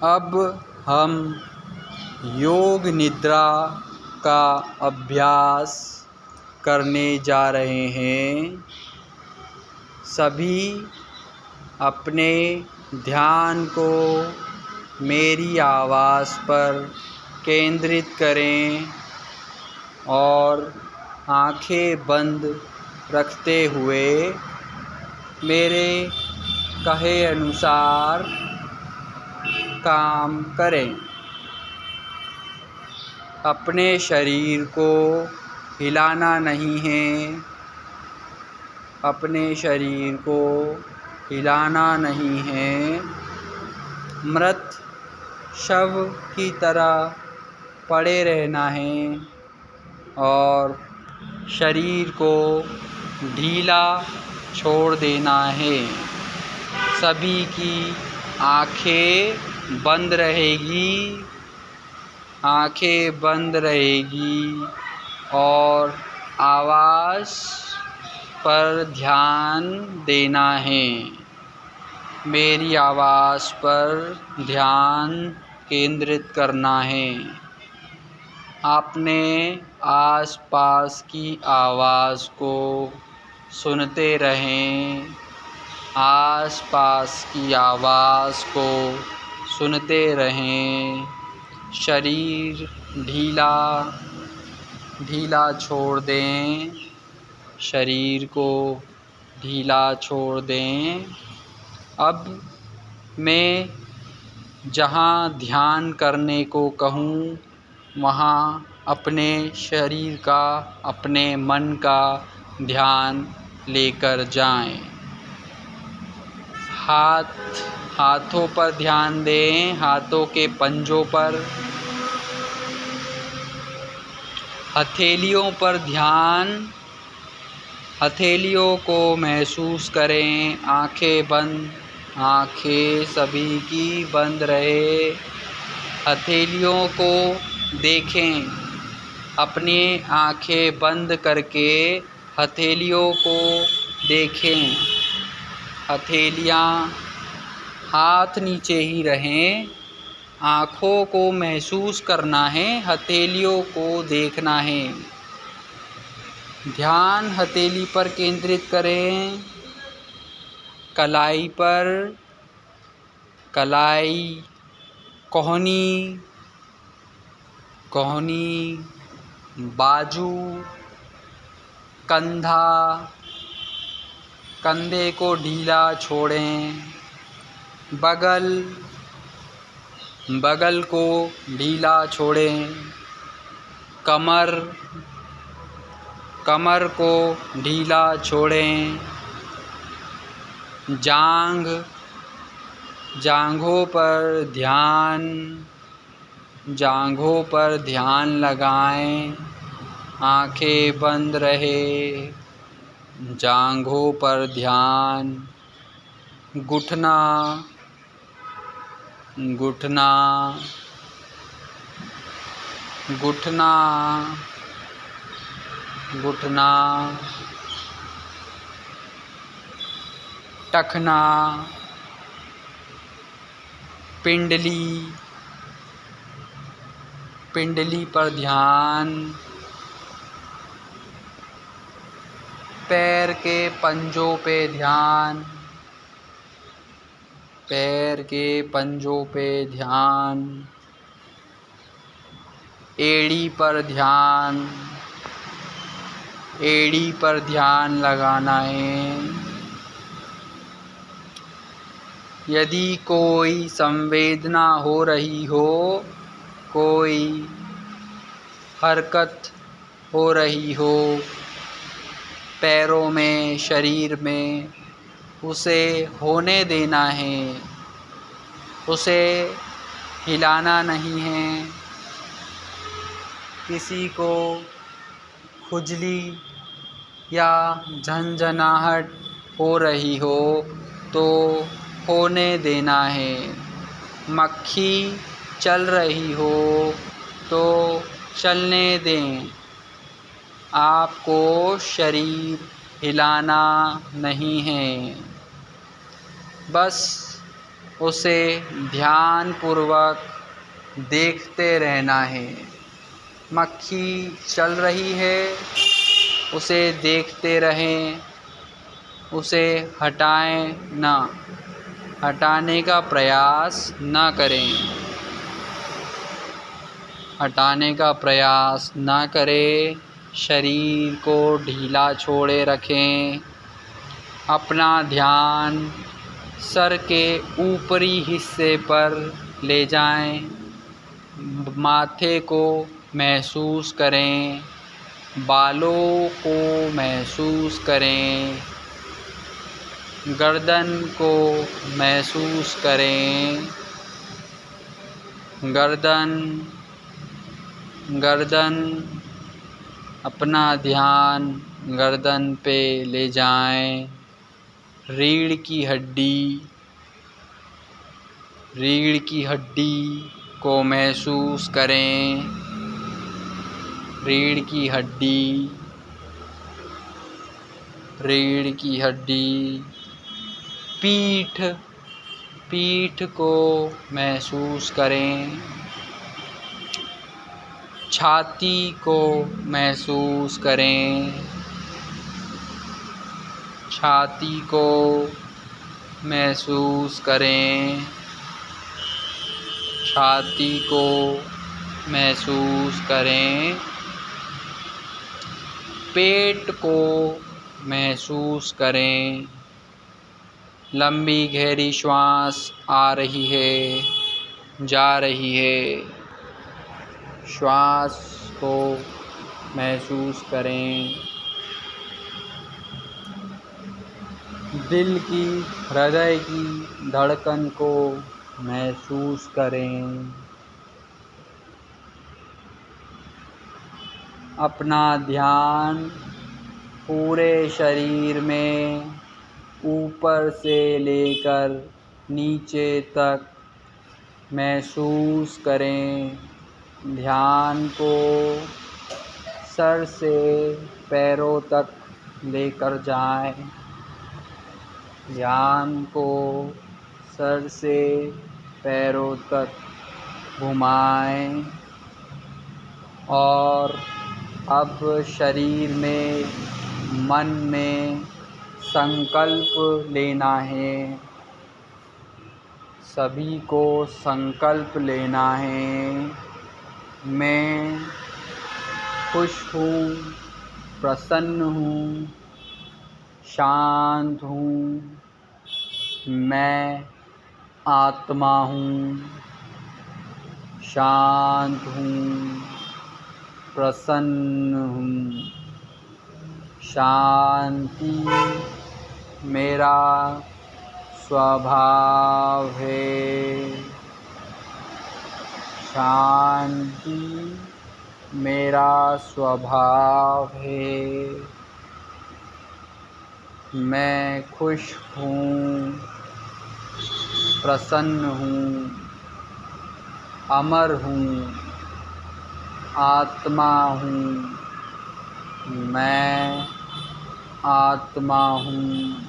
अब हम योग निद्रा का अभ्यास करने जा रहे हैं। सभी अपने ध्यान को मेरी आवाज़ पर केंद्रित करें और आंखें बंद रखते हुए मेरे कहे अनुसार काम करें। अपने शरीर को हिलाना नहीं है। अपने शरीर को हिलाना नहीं है। मृत शव की तरह पड़े रहना है और शरीर को ढीला छोड़ देना है। सभी की आँखें बंद रहेगी। आँखें बंद रहेगी और आवाज़ पर ध्यान देना है। मेरी आवाज़ पर ध्यान केंद्रित करना है। आपने आसपास की आवाज़ को सुनते रहें। आसपास की आवाज़ को सुनते रहें। शरीर ढीला ढीला छोड़ दें। शरीर को ढीला छोड़ दें। अब मैं जहाँ ध्यान करने को कहूँ वहाँ अपने शरीर का, अपने मन का ध्यान लेकर जाएं। हाथों पर ध्यान दें। हाथों के पंजों पर, हथेलियों पर ध्यान। हथेलियों को महसूस करें। आंखें बंद, आंखें सभी की बंद रहे। हथेलियों को देखें। अपनी आंखें बंद करके हथेलियों को देखें। हथेलियाँ हाथ नीचे ही रहें। आँखों को महसूस करना है। हथेलियों को देखना है। ध्यान हथेली पर केंद्रित करें। कलाई पर, कलाई, कोहनी, कोहनी, बाजू, कंधा, कंधे को ढीला छोड़ें। बगल, बगल को ढीला छोड़ें। कमर, कमर को ढीला छोड़ें। जांघ, जांघों पर ध्यान, जांघों पर ध्यान लगाएं। आंखें बंद रहे। जांघों पर ध्यान। घुटना, घुटना, घुटना, घुटना, टखना, पिंडली, पिंडली पर ध्यान। पैर के पंजों पे ध्यान। पैर के पंजों पे ध्यान। एड़ी पर ध्यान। एड़ी पर ध्यान लगाना है। यदि कोई संवेदना हो रही हो, कोई हरकत हो रही हो पैरों में, शरीर में, उसे होने देना है। उसे हिलाना नहीं है। किसी को खुजली या झंझनाहट हो रही हो तो होने देना है। मक्खी चल रही हो तो चलने दें। आपको शरीर हिलाना नहीं है। बस उसे ध्यानपूर्वक देखते रहना है। मक्खी चल रही है, उसे देखते रहें, उसे हटाएं ना, हटाने का प्रयास न करें, हटाने का प्रयास न करें। शरीर को ढीला छोड़े रखें। अपना ध्यान सर के ऊपरी हिस्से पर ले जाएं। माथे को महसूस करें, बालों को महसूस करें, गर्दन को महसूस करें। गर्दन अपना ध्यान गर्दन पे ले जाएं। रीढ़ की हड्डी को महसूस करें। रीढ़ की हड्डी, पीठ को महसूस करें। छाती को महसूस करें। छाती को महसूस करें। छाती को महसूस करें। पेट को महसूस करें। लंबी गहरी श्वास आ रही है, जा रही है। श्वास को महसूस करें। हृदय की धड़कन को महसूस करें। अपना ध्यान पूरे शरीर में ऊपर से लेकर नीचे तक महसूस करें। ध्यान को सर से पैरों तक लेकर जाएं। ध्यान को सर से पैरों तक घुमाएं और अब शरीर में, मन में संकल्प लेना है। सभी को संकल्प लेना है। मैं खुश हूँ, प्रसन्न हूँ, शांत हूँ। मैं आत्मा हूँ, शांत हूँ, प्रसन्न हूँ। शांति मेरा स्वभाव है। शांति मेरा स्वभाव है। मैं खुश हूँ, प्रसन्न हूँ, अमर हूँ, आत्मा हूँ। मैं आत्मा हूँ।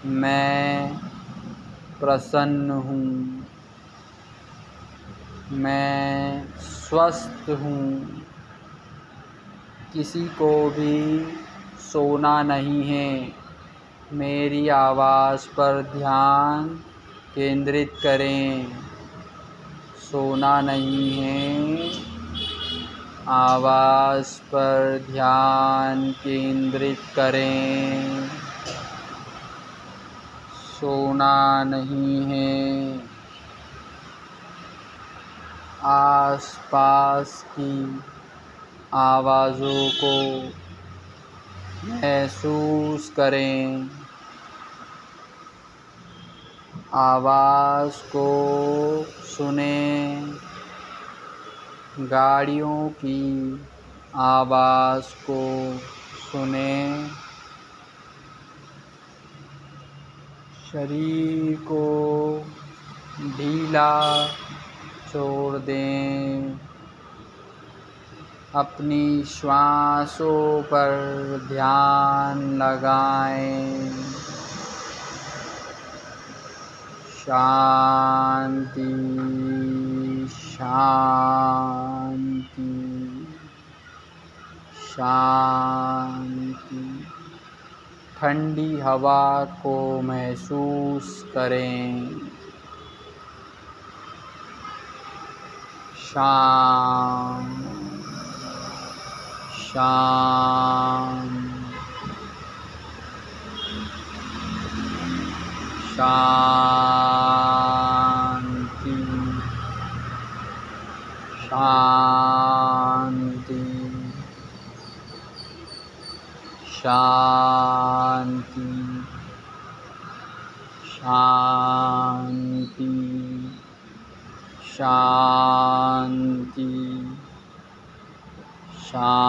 मैं प्रसन्न हूँ। मैं स्वस्थ हूँ। किसी को भी सोना नहीं है। मेरी आवाज़ पर ध्यान केंद्रित करें। सोना नहीं है। आवाज़ पर ध्यान केंद्रित करें। सोना नहीं है। आसपास की आवाज़ों को महसूस करें। आवाज़ को सुनें। गाड़ियों की आवाज़ को सुनें। शरीर को ढीला छोड़ दें। अपनी श्वासों पर ध्यान लगाएं। शांति शांति शांति। ठंडी हवा को महसूस करें। शांत शांत शांति शांति शांति शांति शांति शांति।